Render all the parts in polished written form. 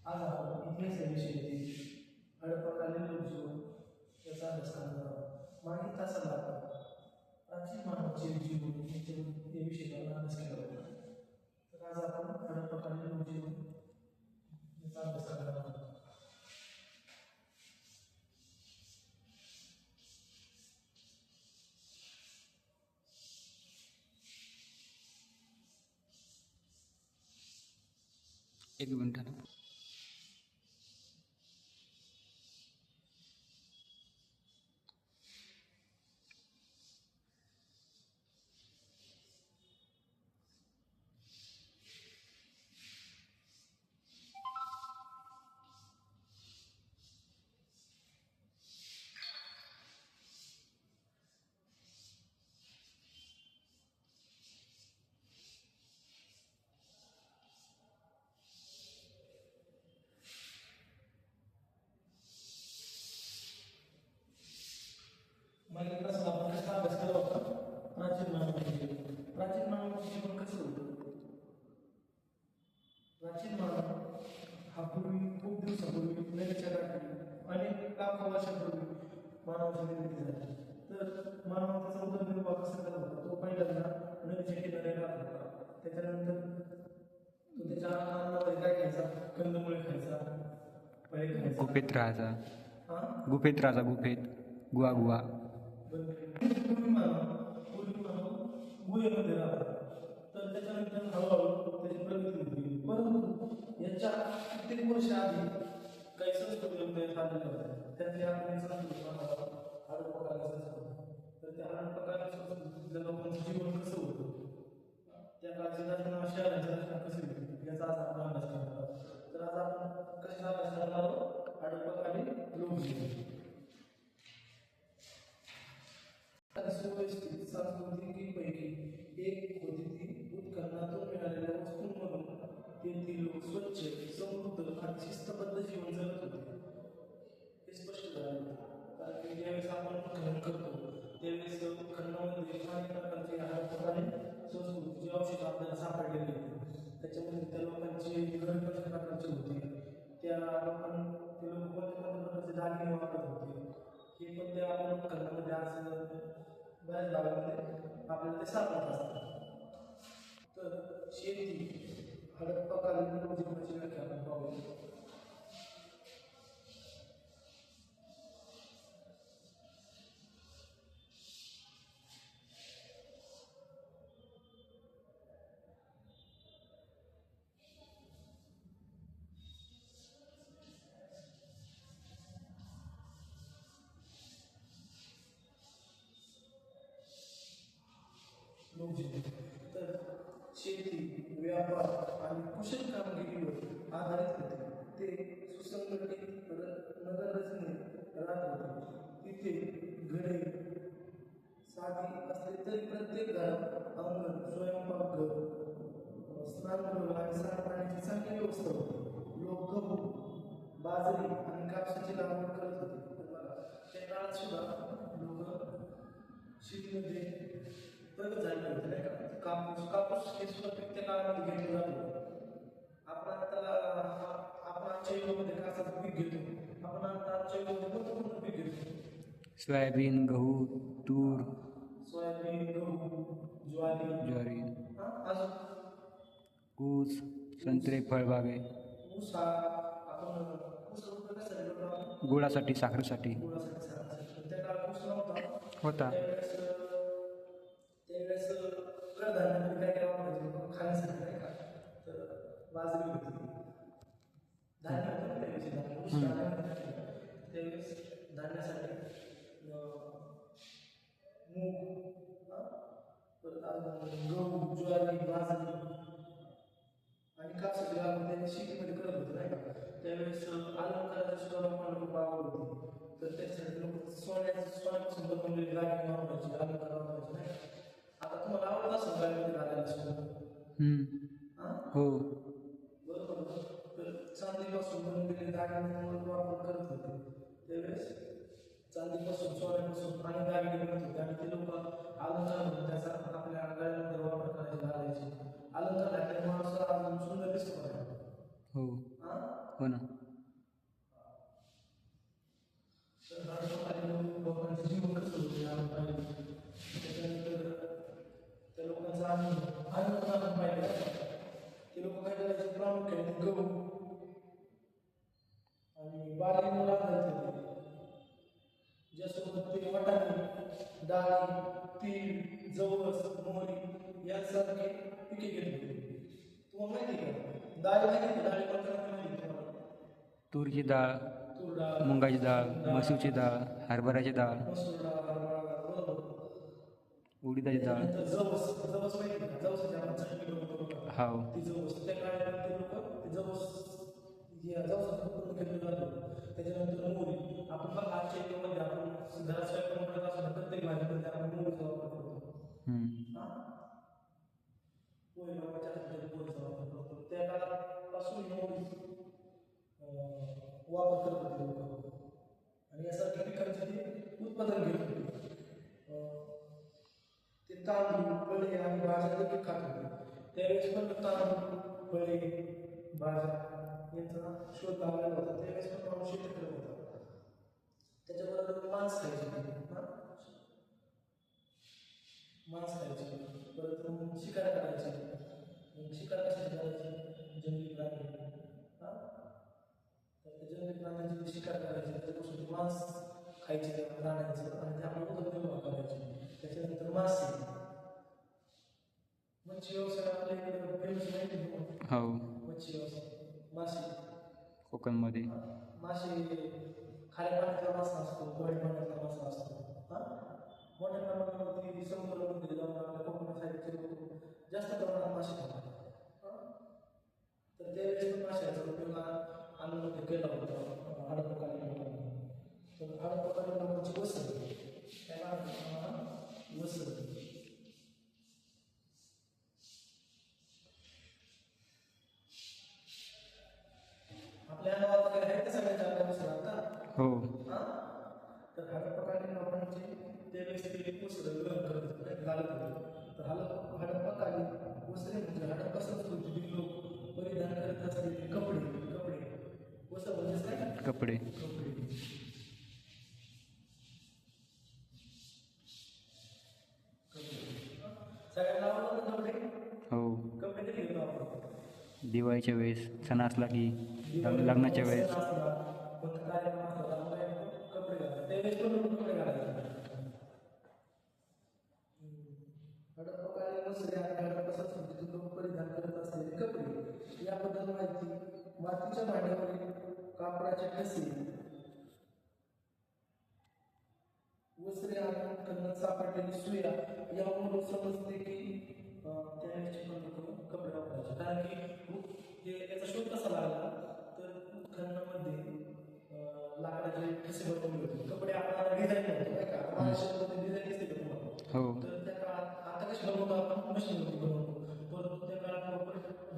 आज आपण इतिहासाविषयी हडप्पाकालीन लोकजीवन याचा अभ्यास करणार आहोत. मागील तासाला आपण प्राचीन मानवाचे जीवन याविषयी आपण अभ्यास केला होता. तर आज आपण हडप्पाकालीन लोकजीवन याचा अभ्यास करणार आहोत. एक मिनिट. मागील तासाला आपण कसा अभ्यास केला होता? प्राचीन मानवाचे जीवन. प्राचीन मानवाचे जीवन कसं होतं? प्राचीन मानव हा पूर्वी खूप दिवसापूर्वी नदीच्या काठी अनेक लाखो वर्षापूर्वी मानवाची निर्मिती झाली. तर मानव त्याचा उदरनिर्वाह कसा करत होता? तो पहिल्यांदा नदीच्या किनारी राहत होता. त्याच्यानंतर तो त्याच्या अन्नामध्ये काय खायचा? कंदमुळे खायचा, फळे खायचा. गुफेत राहायचा. हा गुफेत राहायचा. गुफेत गुहा पूर्वी मानव गुहेमध्ये राहतात. तर त्याच्यानंतर हळूहळू त्याची प्रगती होती. परंतु याच्या कित्येक वर्ष आधी काही संस्कृती उदयास आलेल्या होत्या. त्यातली आपण एक संस्कृती हडप्पाकालीन संस्कृती. तर त्या हडप्पाकालीन संस्कृतीतल्या लोकांचं जीवन कसं होतं, त्या काळची रचना, शहरांची रचना कशी होती, याचा आज आपण अभ्यास करणार आहोत. तर आज आपण कशाचा अभ्यास करणार आहोत? हडप्पाकालीन लोकजीवन. सुव्यवस्थित संस्कृतीपैकी एक होती ती उत्खननातून मिळालेल्या वस्तूंमधून तेथील लोक स्वच्छ, समृद्ध आणि शिस्तबद्ध जीवन जगत होते. हे स्पष्ट झाले. कारण की ज्यावेळेस आपण खनन करतो त्यावेळेस खननामध्ये अनेक प्रकारचे हडप्पाकालीन संस्कृतीचे अवशेष आपल्याला सापडलेले होते. त्याच्यामध्ये त्या लोकांची घरे कशा प्रकारची होती, त्या लोकांना ते लोक कोणत्या प्रकारचे दागिने वापरत होते, हे पण त्या आपण खननामध्ये आज बऱ्याच भागामध्ये आपल्याला ते सापडत असतात. तर शेती हडप्पाकालीन लोकजीवनाची व्याख्या आपण पाहूया. लोकजीवन तर शेती, व्यापार आणि कुशल कामगिरीवर आधारित होते. ते सुसंघटित नगररचनेत राहत होते. तिथे घरे साधी असली तरी प्रत्येक घरात अंगण, स्वयंपाकघर, स्नानगृह आणि सांडपाण्याची चांगली व्यवस्था होती. लोक गहू, बाजरी आणि कापसाची लागवड करत होते. तर बघा, त्या काळात सुद्धा लोक शेतीमध्ये प्रगत झाले होते, नाही का? कापूस हे सुद्धा पीक त्या काळामध्ये घेतलं जात होतं. आपण आजच्या युगामध्ये कापसाचं पीक घेतो. आपण आता आजच्या युगामध्ये कोणतं पीक घेतो? सोयाबीन, गहू, तूर, सोयाबीन, गहू, ज्वारी, अजून ऊस, संत्रे, फळबागे, ऊस. आपण ऊस कशासाठी करतो? गुळासाठी, साखरेसाठी गुळासाठी, साखरेसाठी. त्या काळात ऊस नव्हता. होता. त्यावेळेस कडधान्यामध्ये काय काय वापरायचे खाण्यासाठी, नाही का? तर बाजरी होती, धान्य होतं ना त्यावेळेस. ऊस त्यावेळेस धान्यासाठी मूग, परत गहू, ज्वारी, बाजरी आणि कापसाची लागवड त्यांनी शेतीमध्ये करत होते, नाही का? त्यावेळेस अलंकाराची सुद्धा लोकांना खूप आवड होती. तर त्याच्यासाठी लोक सोन्यापासून बनवलेली दागिने वापरायची, अलंकार वापरायचे, नाही का? आता तुम्हाला आवडत असेल गाडीमध्ये घालायला सोनं? हो. बरोबर. तर चांदीपासून बनवलेले दागिने वापर करत होते. त्यावेळेस चांदीपासून, सोन्यापासून आणि दागिने बनत होते. आणि ते लोक अलंकार म्हणून त्याचा आपल्या गळ्यामध्ये वापर करायचे, घालायचे. अलंकार घातल्याने माणूस अजून सुंदर दिसतो. हो. हो ना. तर हडप्पाकालीन लोकांचं जीवन कसं होतं आपण पाहिलं. त्याच्यानंतर त्या लोकांचा अन्न पण आपण पाहिलं. ते लोक काय करायचे, प्रामुख्याने गहू आणि बार्ली मुळे आधारित होते. ज्यासोबत ते वाटाणे, डाळी, तीळ, जवस, मोहरी यासारखे पिके घेत होते. तुम्हाला माहिती आहे का डाळ माहिती आहे? डाळी कोणत्या माहिती आहे तुम्हाला? तूरची डाळ, तूर डाळ, मुगाची डाळ, मसूरची डाळ, हरभऱ्याची डाळ, मसूर डाळ, हरभरा डाळ, बरोबर. उडीदाची डाळ. त्याच्यानंतर जवस, जवस माहिती आहे का? जवसाची आपण चटणी बनवतो बघा. हाव. ती जवस त्या काळात ते लोक ते जवस जवसाचं उत्पन्न केलं जातं. त्याच्यानंतर मोहरी. आपण बघा आजच्या याच्यामध्ये आपण घरात स्वयंपाक करत असतो प्रत्येक भाजीमध्ये आपण मोहरीचा वापर करतो. हम्म. पोहे बनवायच्या असतील मोहरीचा वापर करतो. त्या काळापासून मोहरी वापर करत होते लोक. आणि यासारख्या पिकांचे ते उत्पादन घेत होते. ते तांदूळ, फळे आणि भाज्या देखील खात होते. त्यावेळेस पण तांदूळ, फळे, भाज्या यांचा शोध लावलेला होता. त्यावेळेस पण माणूस शेती करत होता. त्याच्याबरोबर मांस खायचे, मांस खायचे. परत शिकार करायचे. शिकार कशाची करायची? जंगली प्राणी. तर त्या जंगली प्राण्यांची शिकार करायची. त्याच्यापासून मांस खायचे त्या प्राण्यांचं आणि ते आपण उदरनिर्वाह करायचे. त्याच्यानंतर मासे, मच्छी व्यवसाय आपल्या इकडे फेमस नाही. हो. मच्छी व्यवसाय, मासे, कोकणमध्ये. मासे खाऱ्या पाण्यातला मासा असतो, गोड्या पाण्यातला मासा असतो. मोठ्या प्रमाणावरती समुद्रामध्ये जाऊन आपल्या कोकण साईडचे लोक जास्त प्रमाणात मासे खातात. तर त्यावेळेस पण माशाचा उपयोग अन्नामध्ये केला होता हडप्पाकालीन लोकांनी. तर हडप्पाकालीन लोकांची वसती त्याला वसती. आपल्या गावात काय आहे का सगळ्यांच्या आपल्या वसतात? हो. तर हडप्पाकालीन लोकांचे त्यावेळेस ते वस्त्र घालत होते. तर हडप्पाकालीन वस्त्रे म्हणजे हडप्पा संस्कृतीतील लोक परिधान करत असलेले कपडे. वस्त्र म्हणजेच काय? कपडे. सगळ्यांना आवडतात कपडे. हो. कपडे कधी घेतो आपण? दिवाळीच्या वेळेस, सण असला की, लग्नाच्या वेळेस. कोणता कार्यक्रम असला तर कपडे घालतात. त्यावेळेस पण लोक कपडे घालायचे. हडप्पाकालीन वस्त्रे आणि हडप्पा संस्कृतीतील लोक परिधान करत असलेले कपडे याबद्दल माहिती. मातीच्या भांड्यावरील कापडाचे ठसे, वस्त्रे आणि खणत सापडलेली सुया यावरून समजते की त्यावेळेचे पण लोक कपडे वापरायचे. कारण की याचा शोध कसा लागला तर खणण्यामध्ये लाकडाचे ठसे बनवले होते. कपडे आपल्याला डिझाईन होतो नाही का? महाराष्ट्रामध्ये डिझाईन दिसते का तुम्हाला? हो. तर त्या काळात आता कशी बनवतो आपण? मशीनमध्ये बनवतो. परंतु त्या काळात लोक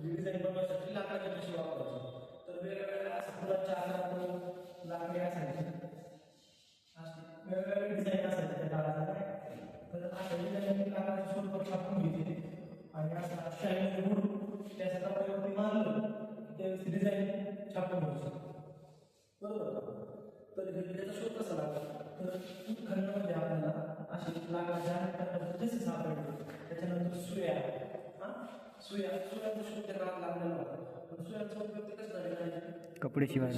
डिझाईन बनवण्यासाठी लाकडाचे ठसे वापरायचे. तर वेगवेगळ्या असं फुलांच्या आकारात लाकडी असायचे. वेगवेगळे डिझाईन असायचे त्या काळात. तर अशा डिझाईन लाकडाच्या स्वरूपात छापून घेतले आणि असा शाईमध्ये बुडून त्याच्या कपड्यावरती मारलं त्यावेळेस डिझाईन छापून घ्यायची. बरोबर. तर त्याचा शोध कसा लागला तर खंडामध्ये आपल्याला असे लाकडाच्या अनेक प्रकारचे ठसे सापडले. त्याच्यानंतर सुयांचा शोध त्या काळात लागलेला होता. पण सुयांचा उपयोग ते कसं झाले? कपडे शिवायला.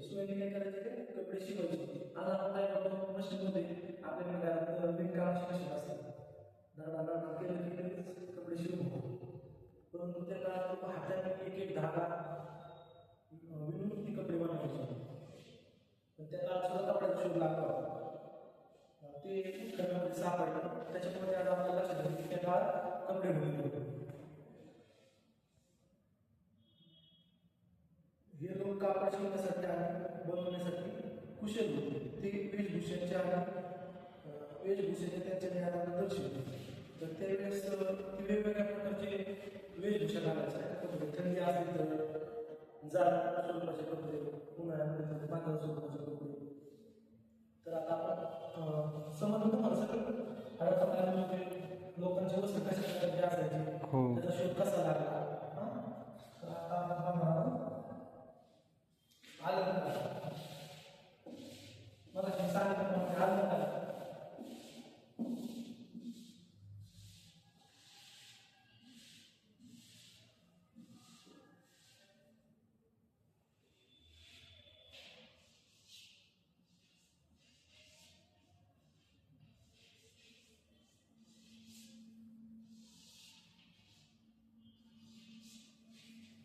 सुयाने काय करायचे ते? कपडे शिवायचे. आज आपण काय करतो? मशीनमध्ये आपल्या घरात विणकामाची मशीन असतात. धागा केलं की लगेच कपडे शिवून. परंतु त्या काळात लोक हाताने एक एक धागा विणून ती कपडे बनवायचे. पण त्या काळात सुद्धा कपड्याचा शोध लागला होता. ते खंडामध्ये सापडलं. त्याच्यामुळे आज आपल्याला लक्षात येतं की त्या काळात कपडे बनवले. हे लोक कापड शिवण्यासाठी आणि बनवण्यासाठी कुशल होते. ते वेशभूषेच्या त्यांच्या ज्ञानाला दर्शवते. तर त्यावेळेस वेगवेगळ्या प्रकारचे वेशभूषा घालायचे. कपडे थंडी असली तर जाड स्वरूपाचे कपडे, उन्हाळ्यामध्ये पातळ स्वरूपाचे कपडे. तर आता आपण समजलं तुम्हाला सगळं हडप्पाकालीन लोकांचे वस्त्र कशा प्रकारचे असायचे, हो. त्याचा शोध कसा लागला. तर आता आपण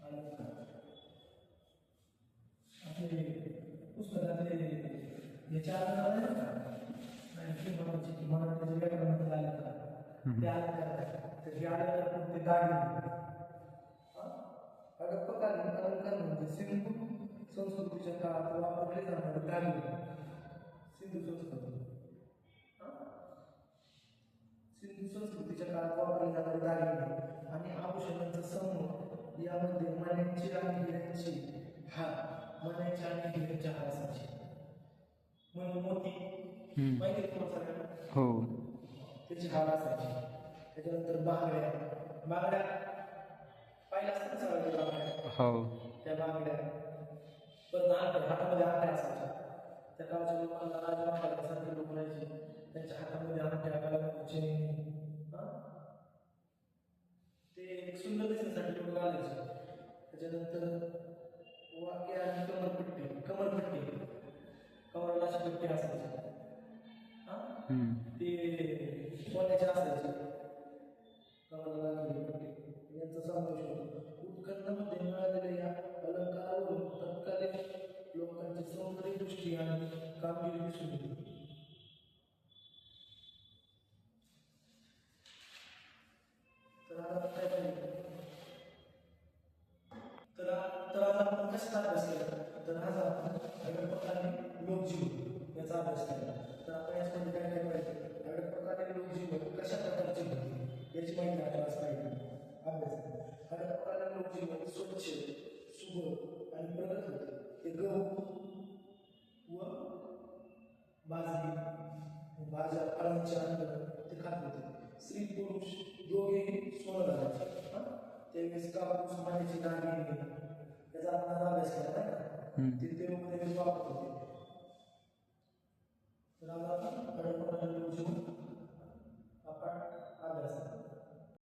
अलंकार आपले पुस्तकातले याचे अलंकार आहे ना मराठीचे व्याकरणातले अलंकार ते अलंकार आहेत. तर हे अलंकार पण ते दागिने अडपकालीन अलंकार म्हणजे सिंधू संस्कृतीच्या काळात वापरले जाणारे दागिने. सिंधू संस्कृती सिंधू संस्कृतीच्या काळात वापरले जाणारे दागिने आणि आभूषणांचा समूह यामध्ये मण्यांची आणि हिऱ्यांची हार मण्यांची आणि हिऱ्यांच्या हार असायचे. म्हणून मोती माहिती आहे तुम्हाला सगळ्यांना हो त्याची हार असायची. त्याच्यानंतर बांगड्या बांगड्या पाहिल्या असतात सगळ्या बांगड्या हो त्या बांगड्या परत अंगठ्या हातामध्ये अंगठ्या असायच्या. त्या काळच्या लोकांना राजमार्गासारखे लोक राहायचे त्यांच्या हातामध्ये अंगठ्या गळ्याचे ते एक सुंदर दिसण्यासाठी लोक घालायचे. त्याच्यानंतर वाक्य आणि कमरपट्टी कमराला अशी पट्टी असायची ते सोन्याचे असायचे कमराला लागलेली पट्टी यांचा समावेश होतो. उत्खननामध्ये मिळालेल्या या अलंकारावरून तत्कालीन लोकांची सौंदर्य दृष्टी आणि कामगिरी दिसून येते. तर आता काय पाहिजे तर आज आपण कशाचा अभ्यास केला तर आज आपण अडपकालीन लोकजीवन याचा अभ्यास केला. तर आपण याच्यामध्ये काय काय पाहिजे अडपकालीन लोकजीवन कशा प्रकारचे होते याची माहिती आपल्याला पाहिजे अभ्यास. अडपकालीन लोकजीवन स्वच्छ सुबक आणि प्रगत होते. ते गहू व बाजरी भाज्या फळांचे अन्न ते खात होते. स्त्री पुरुष दोघेही सोनं घालायचे. त्यावेळेस कापूस मानेची दागिने याचा आपण आज अभ्यास केला नाही का ते लोक त्यावेळेस वापरत होते. तर आज आपण अडपकालीन लोकजीवन